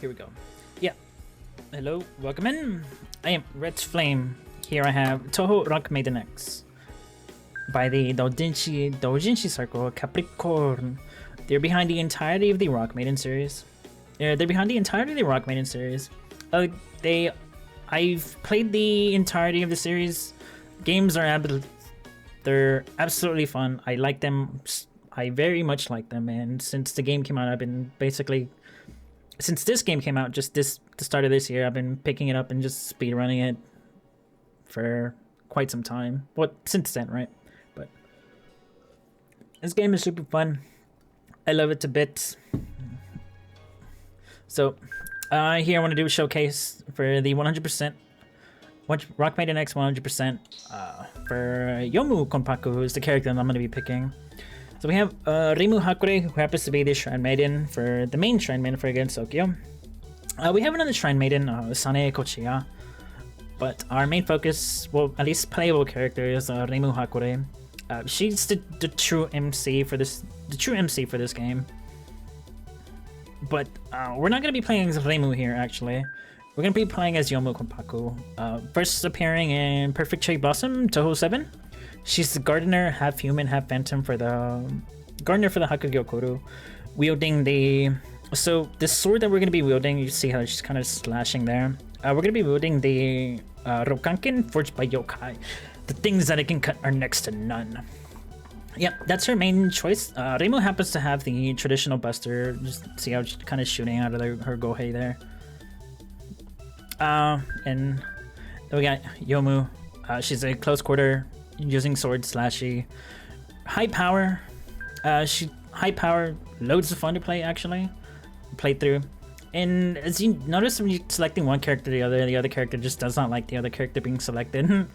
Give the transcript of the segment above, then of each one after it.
Here we go. Yeah. Hello, welcome in. I am Red Flame. Here I have Toho Rock Maiden X by the Doujinshi Circle Capricorn. They're behind the entirety of the Rock Maiden series. They're behind the entirety of the Rock Maiden series. I've played the entirety of the series. Games are they're absolutely fun. I like them. I very much like them, and since the game came out, I've been basically, since this game came out, just the start of this year, I've been picking it up and just speedrunning it for quite some time. Since then, right? But this game is super fun. I love it to bits. So here I want to do a showcase for the 100% Rock Maiden X 100% for Yomu Konpaku, who's the character that I'm going to be picking. So we have Rimu Hakure, who happens to be the Shrine Maiden for the main Shrine Maiden for against Tokyo. We have another Shrine Maiden, Sane Kochiya, but our main focus, well, at least playable character, is Rimu Hakure. She's the true MC for this, game. But we're not going to be playing as Rimu here, actually. We're going to be playing as Yomu Konpaku. First appearing in Perfect Cherry Blossom, Toho 7. She's the gardener, half human, half phantom for the Hakugyo Koru, wielding so the sword that we're going to be wielding, you see how she's kind of slashing there. We're going to be wielding the Rokanken forged by yokai. The things that it can cut are next to none. Yep, that's her main choice. Reimu happens to have the traditional buster. Just see how she's kind of shooting out of her gohei there. And then we got Yomu. She's a close quarter using sword slashy. High power. High power, loads of fun to play actually. Play through. And as you notice when you're selecting one character the other character just does not like the other character being selected.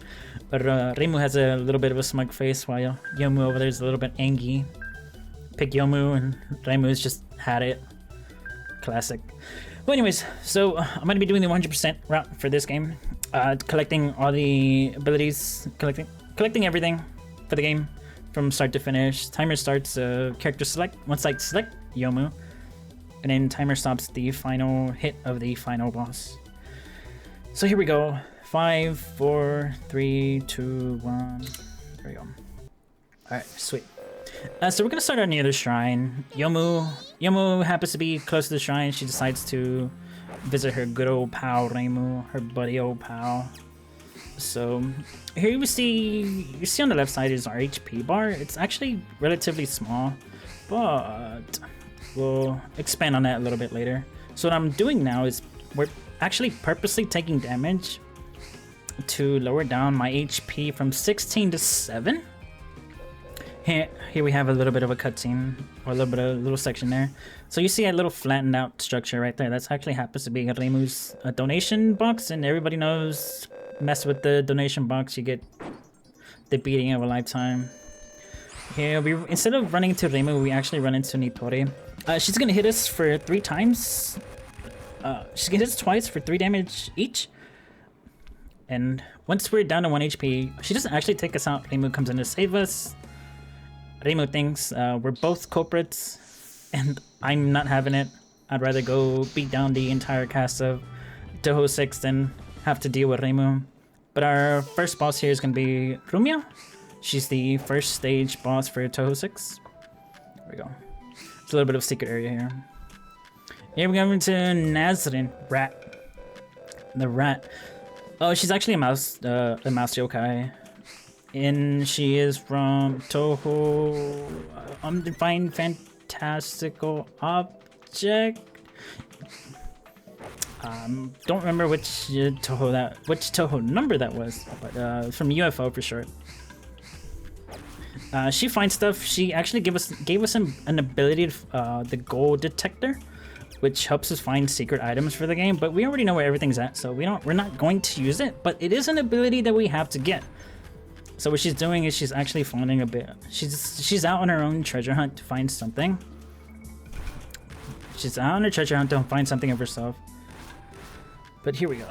But Reimu has a little bit of a smug face while Yomu over there is a little bit angry. Pick Yomu and Reimu's just had it. Classic. Well, anyways, so I'm going to be doing the 100% route for this game. Collecting all the abilities, collecting everything for the game from start to finish. Timer starts, character select. Once I select Yomu, and then timer stops the final hit of the final boss. So here we go. 5, 4, 3, 2, 1. There we go. Alright, sweet. So we're gonna start on the other shrine. Yomu happens to be close to the shrine. She decides to visit her good old pal Reimu, her buddy old pal. So here you see on the left side is our HP bar. It's actually relatively small, but we'll expand on that a little bit later. So what I'm doing now is we're actually purposely taking damage to lower down my HP from 16 to 7. Here we have a little bit of a cutscene, or a little section there. So you see a little flattened out structure right there. That's actually happens to be Reimu's donation box, and everybody knows, mess with the donation box, you get the beating of a lifetime. Here, instead of running into Reimu, we actually run into Nitori. She's gonna hit us for 3 times. She's gonna hit us twice for 3 damage each. And once we're down to 1 HP, she doesn't actually take us out. Reimu comes in to save us. Reimu thinks we're both culprits, and I'm not having it. I'd rather go beat down the entire cast of Toho 6 than have to deal with Reimu. But our first boss here is gonna be Rumia. She's the first stage boss for Toho 6. There we go. There's a little bit of secret area here. Here we go into Nazrin, the rat. Oh, she's actually a mouse yokai, and she is from Toho Undefined Fantastical Object. Don't remember which Toho number that was, but from UFO for sure. She finds stuff. She actually gave us an ability to, the gold detector, which helps us find secret items for the game. But we already know where everything's at, so we're not going to use it. But it is an ability that we have to get. So what she's doing is she's actually finding a bit. She's out on her own treasure hunt to find something. She's out on her treasure hunt to find something of herself. But here we go.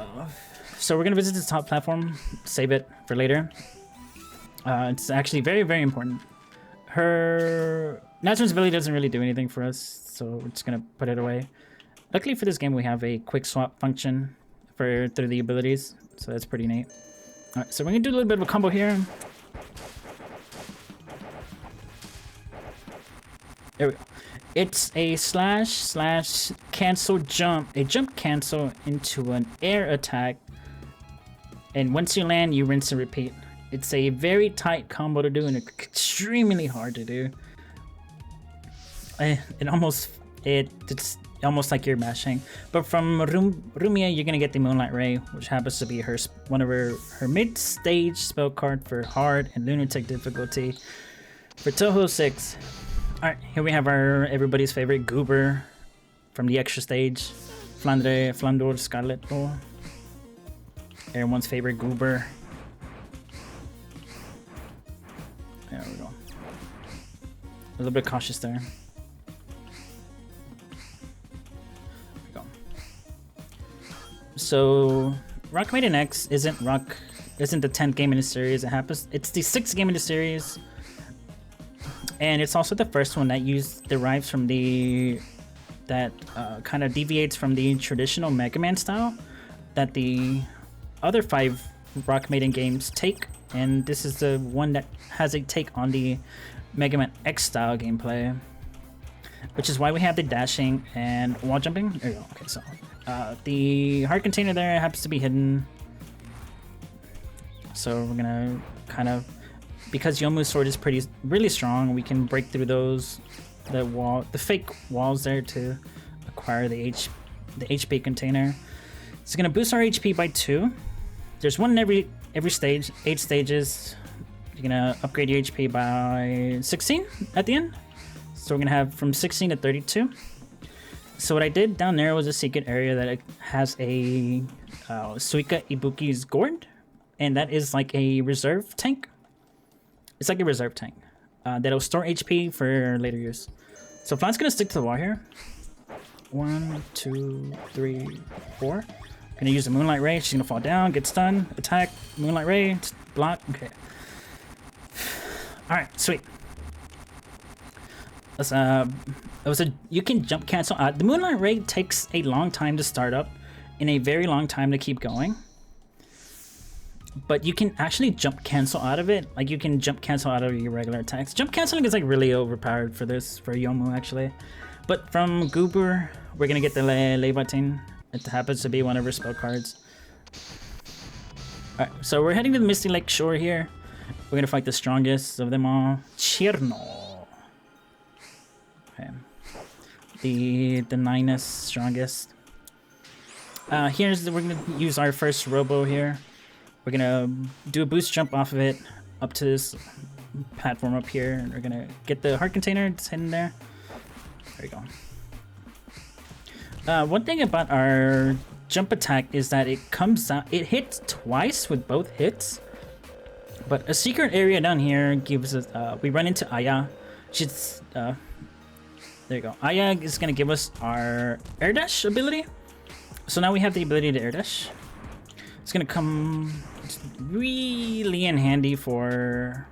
So we're gonna visit the top platform. Save it for later. It's actually very, very important. Her Nazrin's ability doesn't really do anything for us, so we're just gonna put it away. Luckily for this game, we have a quick swap function through the abilities, so that's pretty neat. All right, so we're gonna do a little bit of a combo here. There we go. It's a slash cancel jump, a jump cancel into an air attack, and once you land, you rinse and repeat. It's a very tight combo to do and extremely hard to do. It's almost like you're mashing. But from Rumia, you're gonna get the Moonlight Ray, which happens to be one of her mid-stage spell card for hard and lunatic difficulty for Toho 6. Alright, here we have everybody's favorite Goober from the extra stage, Flandor Scarlet Bull. Everyone's favorite Goober. There we go. A little bit cautious there. So Rock Maiden X isn't the 10th game in the series. It's the 6th game in the series, and it's also the first one that derives from kind of deviates from the traditional Mega Man style that the other 5 Rock Maiden games take, and this is the one that has a take on the Mega Man X style gameplay, which is why we have the dashing and wall jumping. There you go. Okay, so the heart container there happens to be hidden, so we're gonna kind of, because Yomu's sword is really strong, we can break through the fake walls there to acquire the HP container. It's gonna boost our HP by 2. There's one in every stage, 8 stages. You're gonna upgrade your HP by 16 at the end. So we're gonna have from 16 to 32. So what I did down there was a secret area that has a Suika Ibuki's Gourd, and that is like a reserve tank. It's like a reserve tank that'll store HP for later use. So Flat's gonna stick to the wall here. 1, 2, 3, 4. Gonna use the Moonlight Ray. She's gonna fall down, get stunned, attack, Moonlight Ray, block. Okay. All right, sweet. You can jump cancel out. The Moonlight Ray takes a long time to start up and a very long time to keep going. But you can actually jump cancel out of it. Like, you can jump cancel out of your regular attacks. Jump canceling is like really overpowered for Yomu actually. But from Goober, we're gonna get the Levatin. It happens to be one of her spell cards. Alright, so we're heading to the Misty Lake Shore here. We're gonna fight the strongest of them all, Chirno. Okay. The 9th strongest. We're gonna use our first Robo here. We're gonna do a boost jump off of it up to this platform up here, and we're gonna get the heart container. It's hidden there. There we go. One thing about our jump attack is that it hits twice with both hits. But a secret area down here gives us, we run into Aya. She's, there you go. Aya is gonna give us our air dash ability. So now we have the ability to air dash. It's gonna come really in handy for,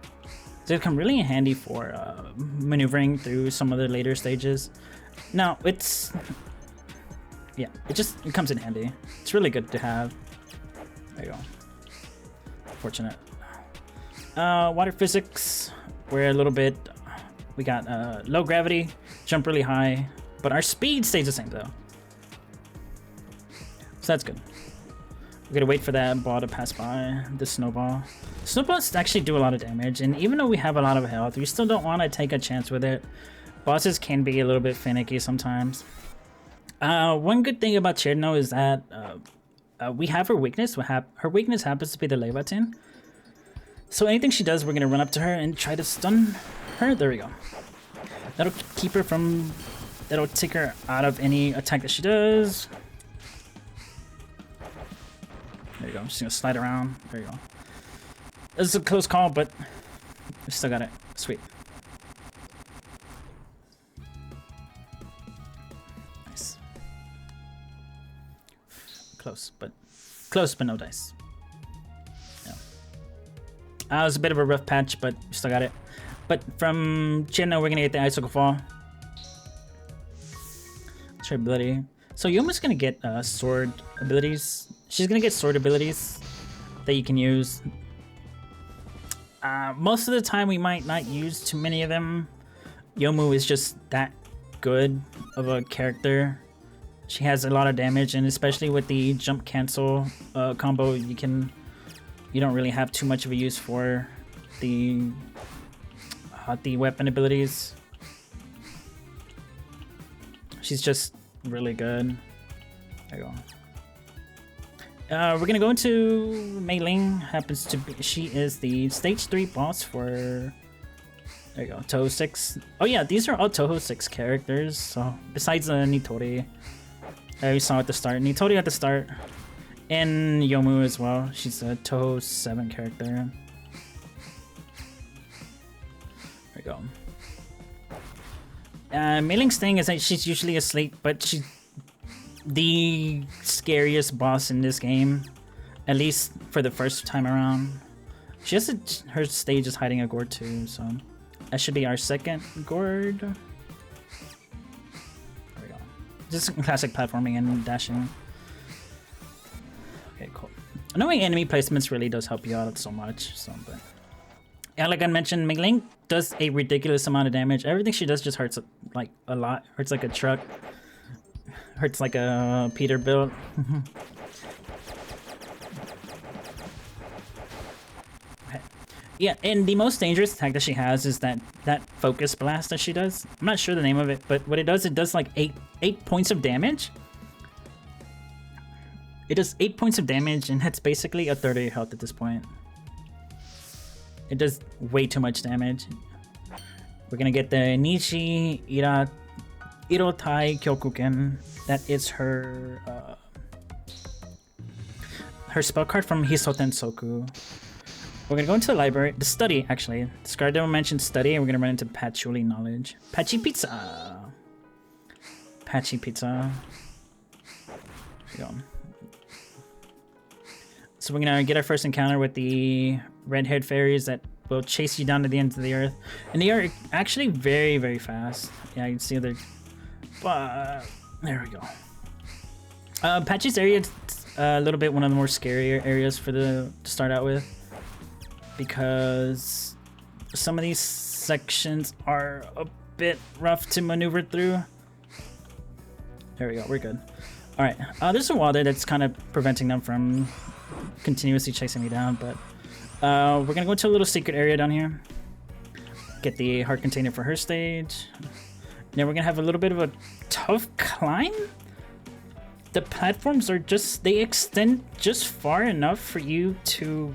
maneuvering through some of the later stages. Now it comes in handy. It's really good to have. There you go. Fortunate. Water physics, we got low gravity, jump really high, but our speed stays the same though. So that's good. We're gonna wait for that ball to pass by, the snowball. Snowballs actually do a lot of damage, and even though we have a lot of health, we still don't want to take a chance with it. Bosses can be a little bit finicky sometimes. One good thing about Chirno is that we have her weakness. Her weakness happens to be the Levatin. So anything she does, we're gonna run up to her and try to stun her. There we go. That'll take her out of any attack that she does. There you go. I'm just gonna slide around. There you go. This is a close call, but we still got it. Sweet. Nice. Close, but no dice. Yeah. It was a bit of a rough patch, but we still got it. But from Chirno, we're gonna get the Icicle Fall. It's her ability. So Yomu's gonna get sword abilities. She's gonna get sword abilities that you can use. Most of the time we might not use too many of them. Yomu is just that good of a character. She has a lot of damage, and especially with the jump cancel combo, you don't really have too much of a use for the weapon abilities. She's just really good. There you go. We're gonna go into Mei Ling. Happens to be, she is the stage 3 boss for, there you go, Toho 6. Oh yeah, these are all Toho 6 characters. So besides Nitori, we saw at the start. Nitori at the start, and Yomu as well. She's a Toho 7 character. There we go. Mei Ling's thing is that she's usually asleep, but she's the scariest boss in this game, at least for the first time around. She has her stage is hiding a gourd too, so that should be our second gourd. There we go. Just classic platforming and dashing. Okay, cool. Knowing enemy placements really does help you out so much. So, but yeah, like I mentioned, Mei Ling does a ridiculous amount of damage. Everything she does just hurts like a lot. Hurts like a truck. Hurts like a Peterbilt. Okay. Yeah, and the most dangerous attack that she has is that focus blast that she does. I'm not sure the name of it, but what it does like 8 points of damage. It does 8 points of damage, and that's basically a third of your health at this point. It does way too much damage. We're gonna get the Nishi Irotai Kyokuken. That is her spell card from Hisoten Soku. We're gonna go into the library, the study actually. The Scar mentioned study, and we're gonna run into Patchouli knowledge. Patchy pizza. Patchy pizza. There we go. So we're gonna get our first encounter with the red-haired fairies that will chase you down to the ends of the earth, and they are actually very, very fast. Yeah, you can see they're. But there we go. Patchy's area is a little bit one of the more scarier areas to start out with, because some of these sections are a bit rough to maneuver through. There we go. We're good. All right. There's a wall there that's kind of preventing them from continuously chasing me down, but we're gonna go to a little secret area down here. Get the heart container for her stage. Then we're gonna have a little bit of a tough climb. The platforms are they extend just far enough for you to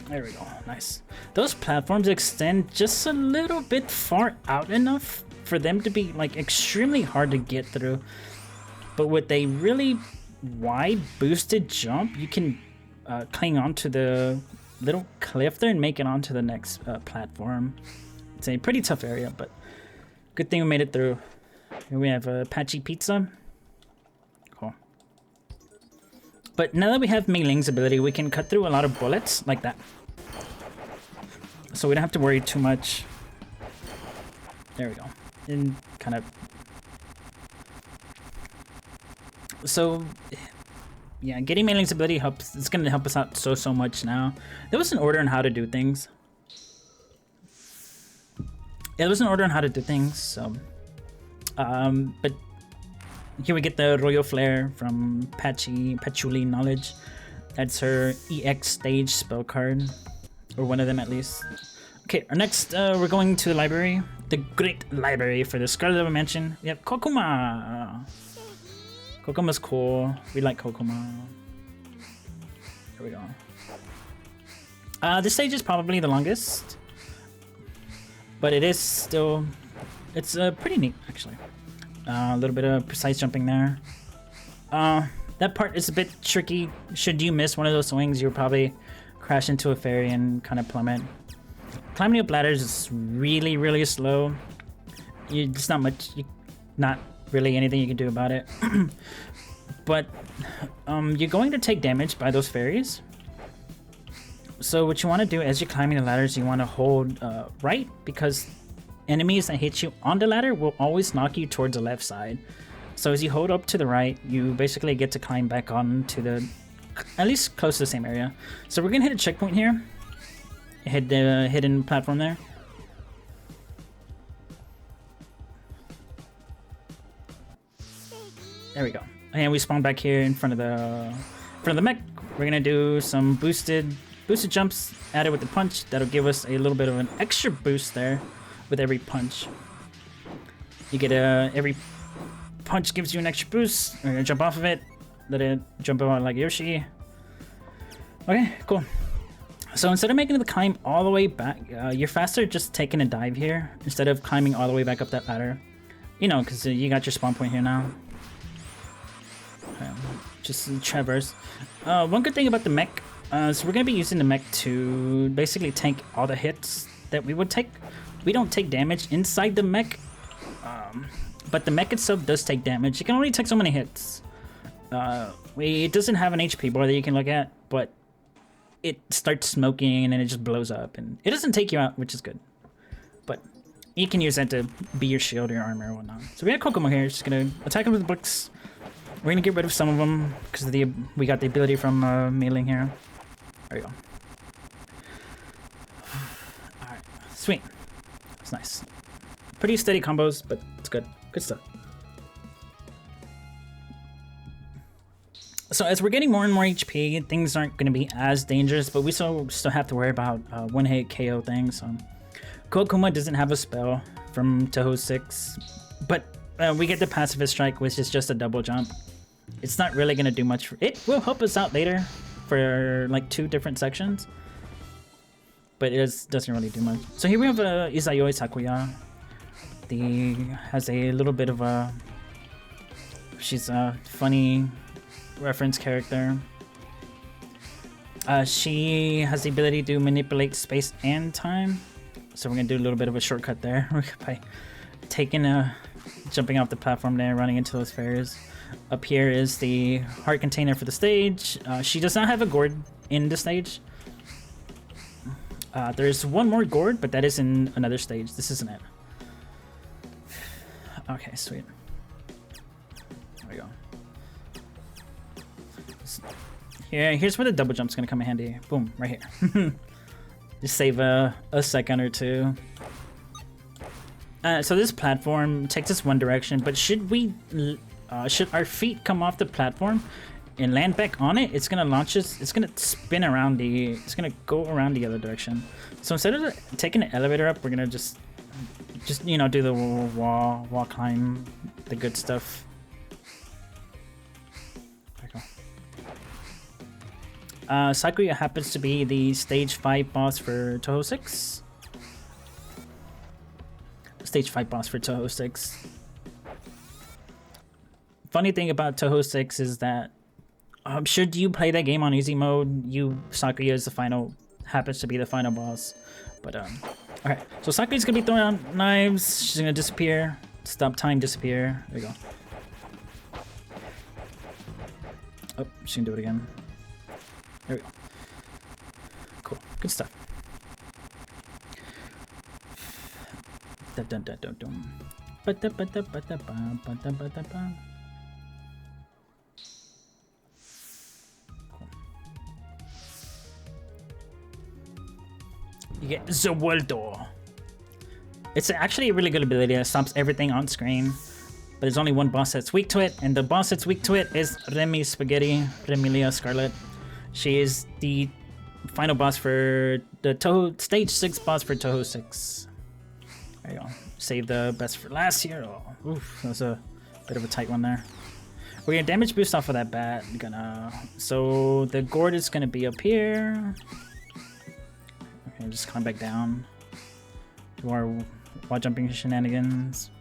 there we go. Nice. Those platforms extend just a little bit far out enough for them to be like extremely hard to get through. But with a really wide boosted jump, you can cling onto the little cliff there and make it onto the next platform. It's a pretty tough area, but good thing we made it through. Here we have a Patchy Pizza. Cool. But now that we have Mei Ling's ability, we can cut through a lot of bullets like that. So we don't have to worry too much. There we go. And kind of... So... yeah, getting Mei Ling's ability helps. It's going to help us out so much now. There was an order on how to do things. Yeah, there was an order on how to do things, so... but here we get the Royal Flare from Patchouli Knowledge. That's her EX stage spell card. Or one of them at least. Okay, our next, we're going to the library. The Great Library for the Scarlet Mansion. We have Kokuma! Kokuma's cool. We like Kokuma. There we go. This stage is probably the longest. But it is still... it's pretty neat, actually. A little bit of precise jumping there. That part is a bit tricky. Should you miss one of those swings, you'll probably crash into a fairy and kind of plummet. Climbing up ladders is really, really slow. It's not really anything you can do about it. But you're going to take damage by those fairies. So what you want to do as you're climbing the ladders, you want to hold right, because enemies that hit you on the ladder will always knock you towards the left side. So as you hold up to the right, you basically get to climb back on to the, at least close to the same area. So we're gonna hit a checkpoint here. Hit the hidden platform there. There we go. And we spawn back here in front of the mech. We're gonna do some boosted jumps added with the punch. That'll give us a little bit of an extra boost there with every punch. You get every punch gives you an extra boost. We're gonna jump off of it. Let it jump out like Yoshi. Okay, cool. So instead of making the climb all the way back, you're faster just taking a dive here instead of climbing all the way back up that ladder. You know, because you got your spawn point here now. Just traverse. One good thing about the mech, so we're going to be using the mech to basically tank all the hits that we would take. We don't take damage inside the mech, but the mech itself does take damage. You can only take so many hits. It doesn't have an HP bar that you can look at, but it starts smoking and then it just blows up. And it doesn't take you out, which is good. But you can use that to be your shield or your armor or whatnot. So we got Kokomo here, just going to attack him with the books. We're gonna get rid of some of them because we got the ability from mailing here. There we go. Alright, sweet. That's nice. Pretty steady combos, but it's good. Good stuff. So as we're getting more and more HP, things aren't gonna be as dangerous, but we still have to worry about one-hit KO things. Kokuma doesn't have a spell from Touhou 6, but we get the pacifist strike, which is just a double jump. It's not really going to do much. It will help us out later for like 2 different sections, but it doesn't really do much. So here we have Izayoi Sakuya. Has a little bit of a... She's a funny reference character. She has the ability to manipulate space and time. So we're going to do a little bit of a shortcut there by jumping off the platform there, running into those fairs. Up here is the heart container for the stage. She does not have a gourd in the stage. There's one more gourd, but that is in another stage. This isn't it. Okay, sweet. There we go. Here's where the double jump's gonna come in handy. Boom, right here. Just save a second or two. So this platform takes us one direction, but should our feet come off the platform and land back on it, it's gonna launch us. It's gonna spin around it's gonna go around the other direction. So instead of taking the elevator up, we're gonna just you know, do the wall climb, the good stuff. There we go. Sakuya happens to be the stage 5 boss for Touhou 6. Stage 5 boss for Touhou 6. Funny thing about Touhou 6 is that should you play that game on easy mode, Sakuya is happens to be the final boss. But okay, so Sakuya's gonna be throwing out knives. She's gonna disappear. Stop time, disappear. There we go. Oh, she can do it again. There we go. Cool, good stuff. Dun dun dun dun dun. You get Zawaldo. It's actually a really good ability that stops everything on screen. But there's only one boss that's weak to it, and the boss that's weak to it is Remy Spaghetti, Remilia Scarlet. She is the final boss for the stage 6 boss for Touhou 6. There you go. Save the best for last here. Oh, oof, that was a bit of a tight one there. We're gonna damage boost off of that bat. So the gourd is gonna be up here. Okay, just climb back down to our wall jumping shenanigans.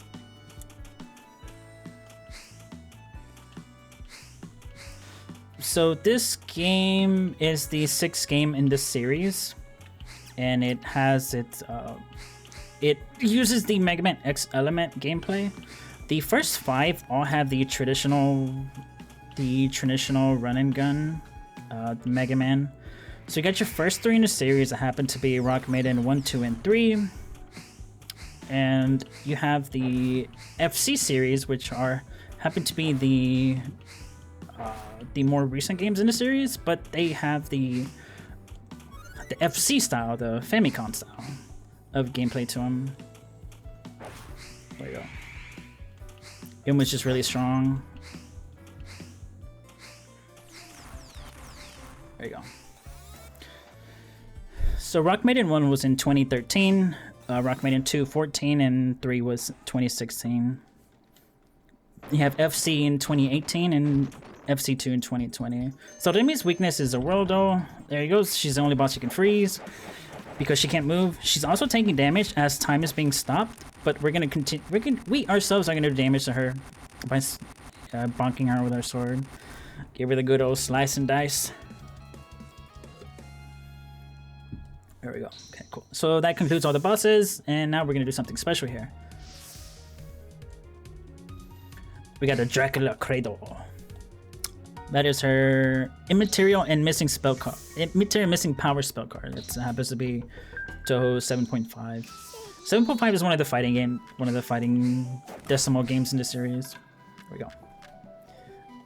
So this game is the 6th game in this series, and it has it uses the Mega Man X Element gameplay. The first 5 all have the traditional run and gun Mega Man. So you got your first 3 in the series that happen to be Rock Maiden 1, 2, and 3. And you have the FC series, which happen to be the more recent games in the series, but they have the FC style, the Famicom style of gameplay to them. There you go. Yomu's just really strong. There you go. So Rock Maiden 1 was in 2013, Rock Maiden 2 14, and 3 was 2016. You have FC in 2018 and FC2 in 2020. So Demi's weakness is a Whirldo. There he goes. She's the only boss you can freeze because she can't move. She's also taking damage as time is being stopped, but we're gonna continue. We ourselves are gonna do damage to her by bonking her with our sword. Give her the good old slice and dice. There we go. Okay, cool. So that concludes all the bosses, and now we're gonna do something special here. We got a Dracula Cradle. That is her immaterial and missing spell card. Immaterial missing power spell card. It happens to be Toho 7.5. 7.5 is one of the fighting decimal games in the series. There we go.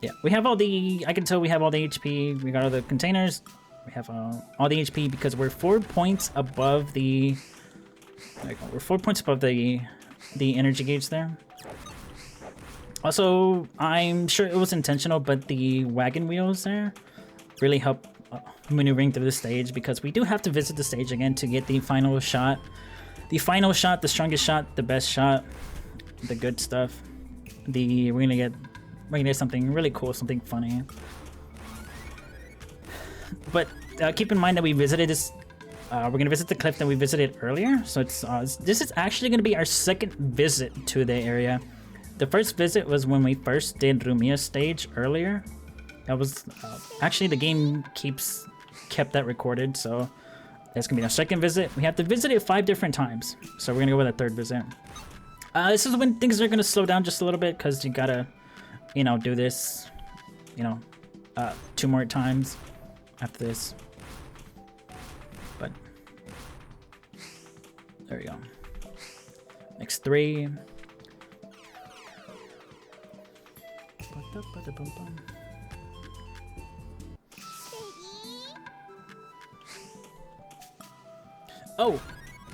Yeah, we have all the. I can tell we have all the HP. We got all the containers. We have all the HP because we're 4 points above the. There we go. We're 4 points above the energy gauge there. Also, I'm sure it was intentional, but the wagon wheels there really help maneuvering through the stage because we do have to visit the stage again to get the final shot. The final shot, the strongest shot, the best shot, the good stuff. We're gonna get something really cool, something funny. But keep in mind that we visited this. We're gonna visit the cliff that we visited earlier. So this is actually gonna be our second visit to the area. The first visit was when we first did Rumia's stage earlier. That was actually the game kept that recorded, so that's gonna be our second visit. We have to visit it 5 different times, so we're gonna go with a third visit. This is when things are gonna slow down just a little bit because you gotta, do this, 2 more times after this. But there we go. Next 3. Oh,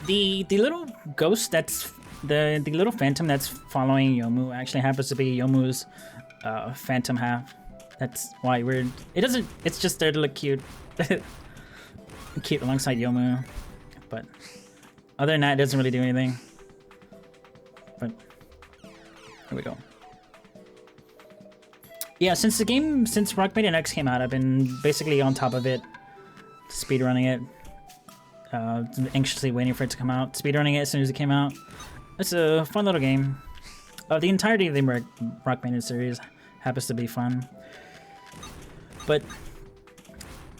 the little ghost that's the little phantom that's following Yomu actually happens to be Yomu's phantom half. That's why it's just there to look cute. Cute alongside Yomu. But other than that, it doesn't really do anything. But here we go. Yeah, since Rock Maiden X came out, I've been basically on top of it, speedrunning it, anxiously waiting for it to come out, speedrunning it as soon as it came out. It's a fun little game. The entirety of the Rock Maiden series happens to be fun. But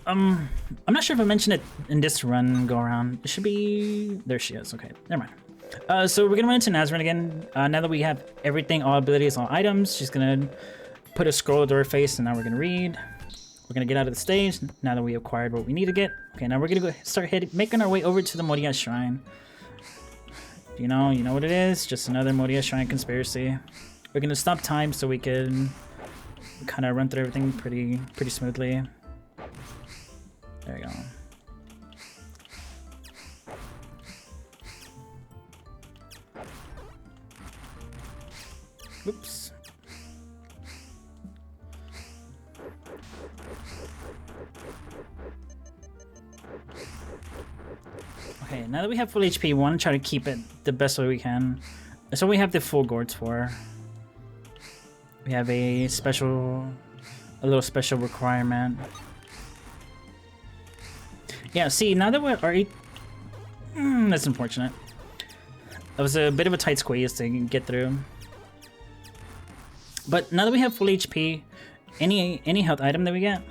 I'm not sure if I mentioned it in this run go around. It should be there. She is. Okay, never mind. So we're gonna run into Nazarene again. Now that we have everything, all abilities, all items, she's gonna put a scroll to her face, and now we're gonna read. We're gonna get out of the stage now that we acquired what we need to get. Okay, now we're gonna start making our way over to the Moria Shrine. You know what it is? Just another Moria Shrine conspiracy. We're gonna stop time so we can kind of run through everything pretty smoothly. There you go. Oops. Okay, now that we have full HP, we want to try to keep it the best way we can. So we have the full gourds for. We have a little special requirement. Yeah, see, now that we're already... that's unfortunate. That was a bit of a tight squeeze to get through. But now that we have full HP, any health item that we get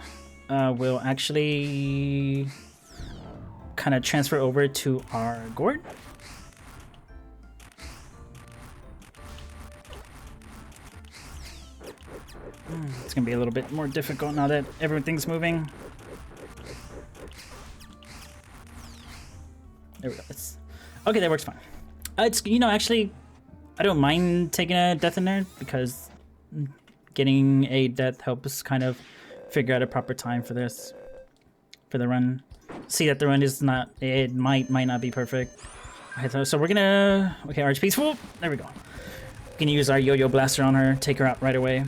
will actually kind of transfer over to our gourd. It's gonna be a little bit more difficult now that everything's moving. There we go. Okay, that works fine. It's actually, I don't mind taking a death in there because getting a death helps kind of figure out a proper time for this, for the run. See that the run is not, it might not be perfect. Okay, so we're gonna, okay, RHP's full. There we go. We can use our yo-yo blaster on her, take her out right away.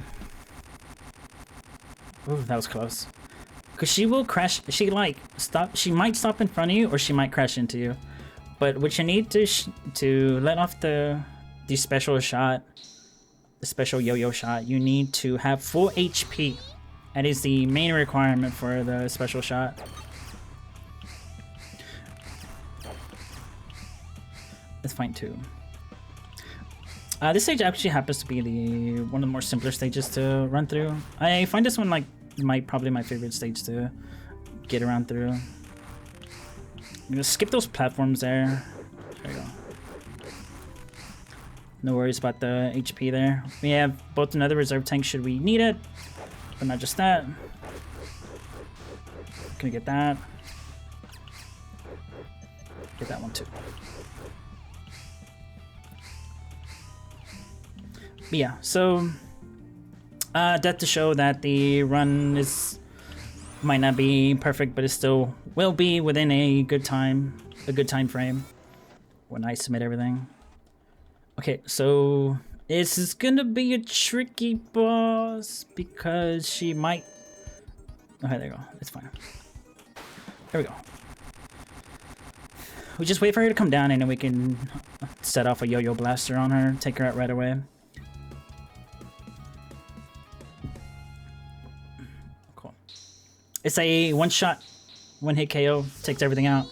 Ooh, that was close. Cause she will crash, she might stop in front of you or she might crash into you. But what you need to let off the special shot, the special yo-yo shot, you need to have full HP. That is the main requirement for the special shot. That's fine too. This stage actually happens to be one of the more simpler stages to run through. I find this one like probably my favorite stage to get around through. I'm gonna skip those platforms there. There you go. No worries about the HP there. We have both another reserve tank should we need it, but not just that. Gonna get that. Get that one too. But yeah, so that to show that the run might not be perfect, but it still will be within a good time frame when I submit everything. Okay, so this is gonna be a tricky boss because she might. Okay, there you go. It's fine. There we go. We just wait for her to come down and then we can set off a yo-yo blaster on her, take her out right away. It's a one-shot, one-hit KO, takes everything out.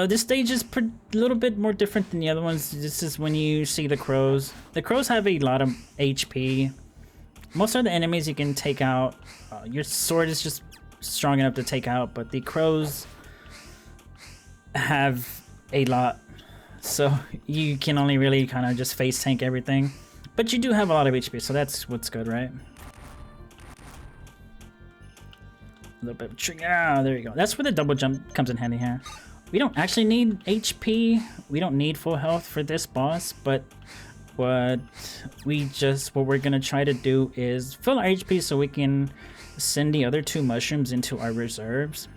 This stage is a little bit more different than the other ones. This is when you see the crows. The crows have a lot of HP. Most of the enemies you can take out. Your sword is just strong enough to take out, but the crows have a lot. So you can only really kind of just face tank everything. But you do have a lot of HP, so that's what's good, right? A little bit of trick. Ah, there you go. That's where the double jump comes in handy here. We don't actually need HP. We don't need full health for this boss, but what we're gonna try to do is fill our HP so we can send the other two mushrooms into our reserves.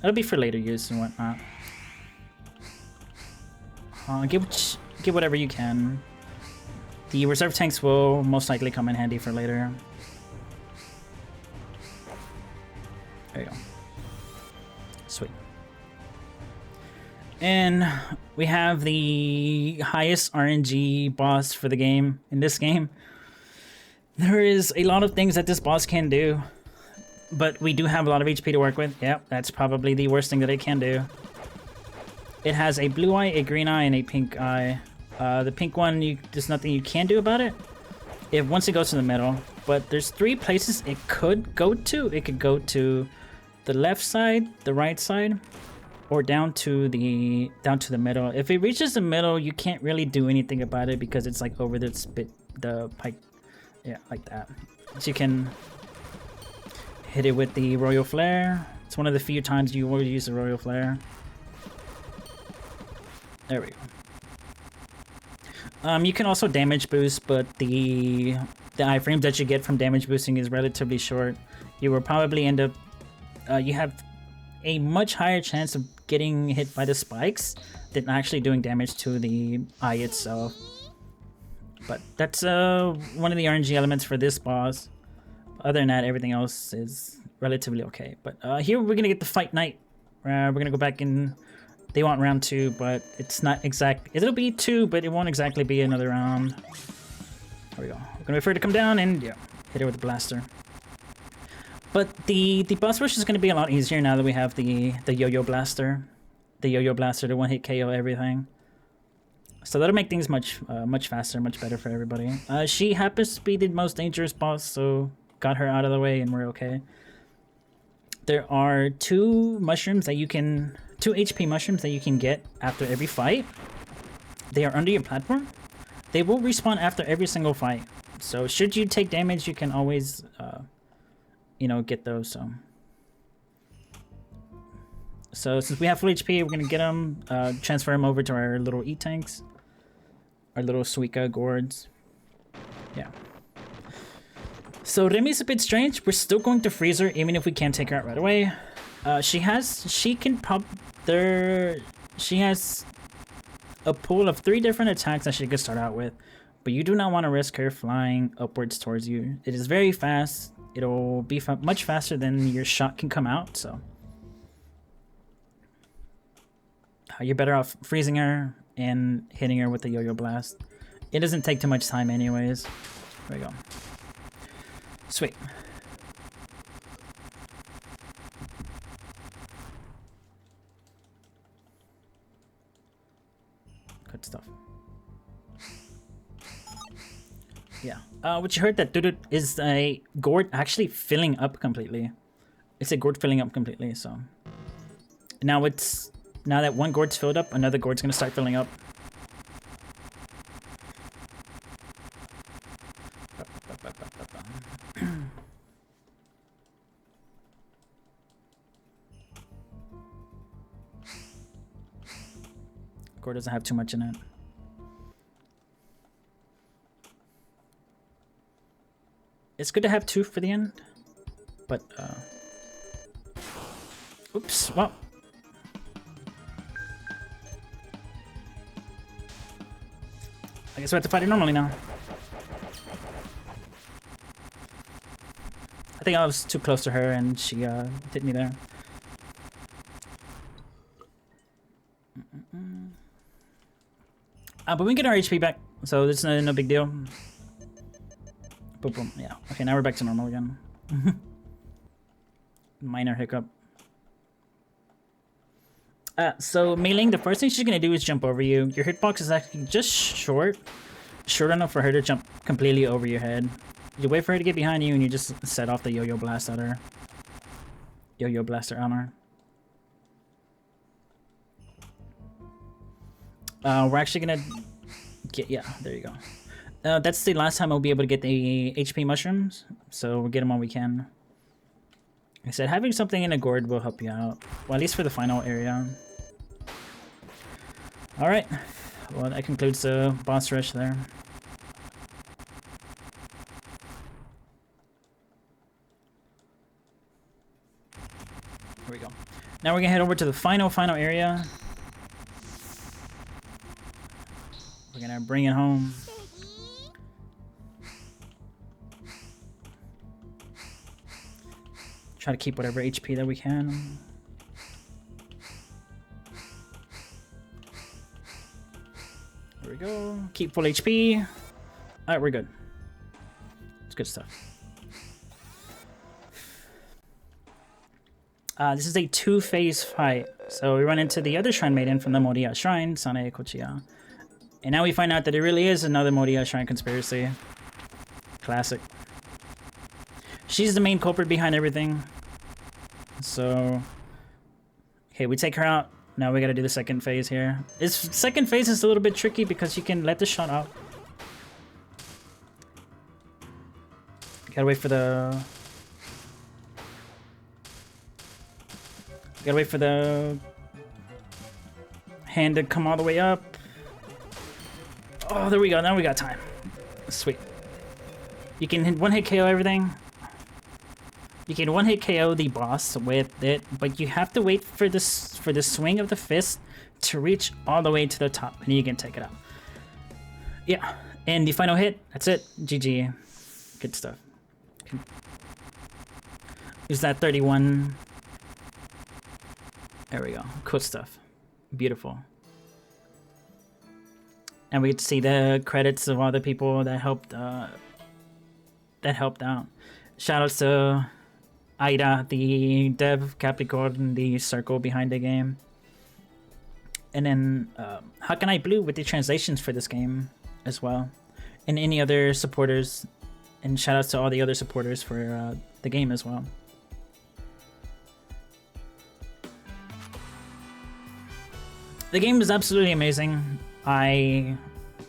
That'll be for later use and whatnot. Get whatever you can. The reserve tanks will most likely come in handy for later. There you go. Sweet. And we have the highest RNG boss for the game, in this game. There is a lot of things that this boss can do, but we do have a lot of HP to work with. Yep, that's probably the worst thing that it can do. It has a blue eye, a green eye, and a pink eye. The pink one, there's nothing you can do about it once it goes to the middle. But there's 3 places it could go to. It could go to the left side, the right side, or down to the middle. If it reaches the middle, you can't really do anything about it because it's like over the pike. Yeah, like that. So you can hit it with the Royal Flare. It's one of the few times you will use the Royal Flare. There we go. You can also damage boost, but the iframes that you get from damage boosting is relatively short. You will probably end up you have a much higher chance of getting hit by the spikes than actually doing damage to the eye itself. But that's one of the RNG elements for this boss. Other than that, everything else is relatively okay. But here we're gonna get the Fight Night. We're gonna go back in. They want round 2, but it's not exact. It'll be 2, but it won't exactly be another round. There we go. We're gonna wait for her to come down and yeah, hit her with the blaster. But the boss rush is going to be a lot easier now that we have the yo-yo blaster. The yo-yo blaster to one-hit KO everything. So that'll make things much faster, much better for everybody. She happens to be the most dangerous boss, so got her out of the way and we're okay. There are 2 mushrooms that you can... 2 HP mushrooms that you can get after every fight. They are under your platform. They will respawn after every single fight. So should you take damage, you can always... you know, get those. So since we have full HP, we're gonna get them, transfer them over to our little E-tanks, our little Suika gourds. Yeah. So Remi's a bit strange. We're still going to freeze her even if we can't take her out right away. She has a pool of 3 different attacks that she could start out with, but you do not want to risk her flying upwards towards you. It is very fast. It'll be much faster than your shot can come out, so you're better off freezing her and hitting her with the yo-yo blast. It doesn't take too much time anyways. There we go. Sweet. Good stuff. Yeah. What you heard that dude is a gourd actually filling up completely. It's a gourd filling up completely, so now that one gourd's filled up, another gourd's gonna start filling up. Gourd doesn't have too much in it. It's good to have 2 for the end, but oops, well. I guess we have to fight it normally now. I think I was too close to her and she hit me there. But we can get our HP back, so it's no big deal. Boom, boom. Yeah. Okay, now we're back to normal again. Minor hiccup. So Mei-Ling, the first thing she's gonna do is jump over you. Your hitbox is actually just short enough for her to jump completely over your head. You wait for her to get behind you, and you just set off the yo-yo blast at her. Yo-yo blaster on her. We're actually gonna get, yeah, there you go. That's the last time I'll be able to get the HP mushrooms, so we'll get them while we can. Like I said, having something in a gourd will help you out. Well, at least for the final area. Alright. Well, that concludes the boss rush there. Here we go. Now we're gonna head over to the final area. We're gonna bring it home. Try to keep whatever HP that we can. There we go. Keep full HP. Alright, we're good. It's good stuff. This is a 2-phase fight. So we run into the other Shrine Maiden from the Moriya Shrine, Sanae Kochiya. And now we find out that it really is another Moriya Shrine conspiracy. Classic. She's the main culprit behind everything. So, okay, we take her out. Now we gotta do the second phase here. This second phase is a little bit tricky because you can let the shot out. Gotta wait for the... Gotta wait for the hand to come all the way up. Oh, there we go. Now we got time. Sweet. You can one-hit KO everything. You can one-hit KO the boss with it, but you have to wait for the swing of the fist to reach all the way to the top, and you can take it out. Yeah, and the final hit, that's it. GG. Good stuff. Is that 31? There we go. Cool stuff. Beautiful. And we get to see the credits of all the people that helped out. Shoutouts to Aida, the dev, Capricorn, the circle behind the game. And then Hakanai Blue with the translations for this game as well. And any other supporters. And shoutouts to all the other supporters for the game as well. The game is absolutely amazing. I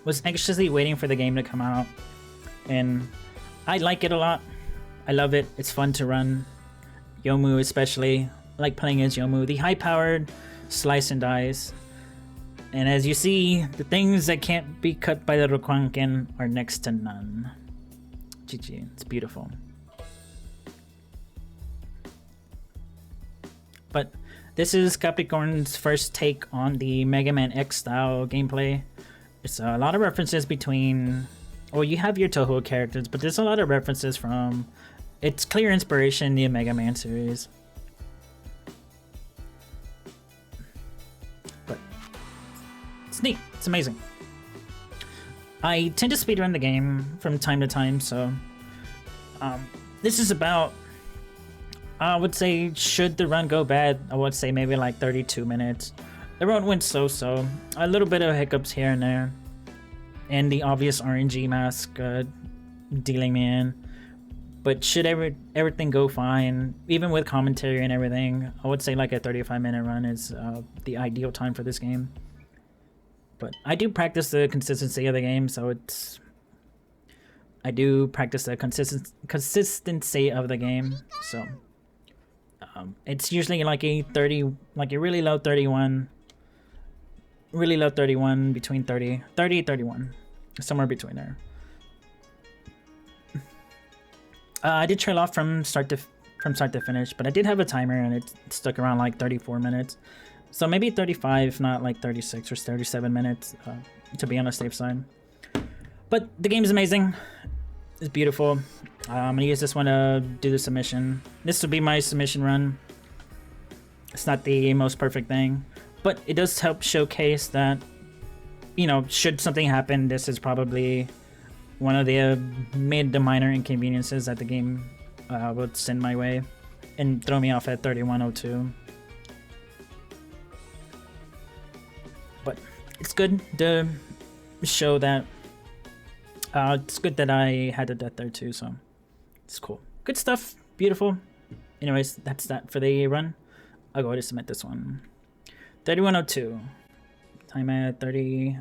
was anxiously waiting for the game to come out. And I like it a lot. I love it. It's fun to run. Yomu especially. I like playing as Yomu. The high-powered slice and dice. And as you see, the things that can't be cut by the Rokuanken are next to none. GG. It's beautiful. But this is Capricorn's first take on the Mega Man X style gameplay. There's a lot of references between, well, you have your Toho characters, but there's a lot of references from, it's clear inspiration in the Mega Man series. But it's neat, it's amazing. I tend to speedrun the game from time to time, so this is about, I would say, should the run go bad, I would say maybe like 32 minutes. The run went so-so, a little bit of hiccups here and there, and the obvious RNG mask dealing me in. But should everything go fine, even with commentary and everything, I would say like a 35-minute run is the ideal time for this game. But I do practice the consistency of the game, so I do practice the consistency of the game, so it's usually like a really low 31, between 30 31, somewhere between there. I did trail off from start to finish, but I did have a timer and it stuck around like 34 minutes. So maybe 35, not like 36 or 37 minutes, to be on the safe side. But the game is amazing. It's beautiful. I'm gonna use this one to do the submission. This will be my submission run. It's not the most perfect thing, but it does help showcase that, you know, should something happen, this is probably one of the mid to minor inconveniences that the game would send my way and throw me off at 3102. But it's good to show that it's good that I had a death there too, so it's cool. Good stuff, beautiful. Anyways, that's that for the run. I'll go ahead and submit this one. 3102. Time at 30.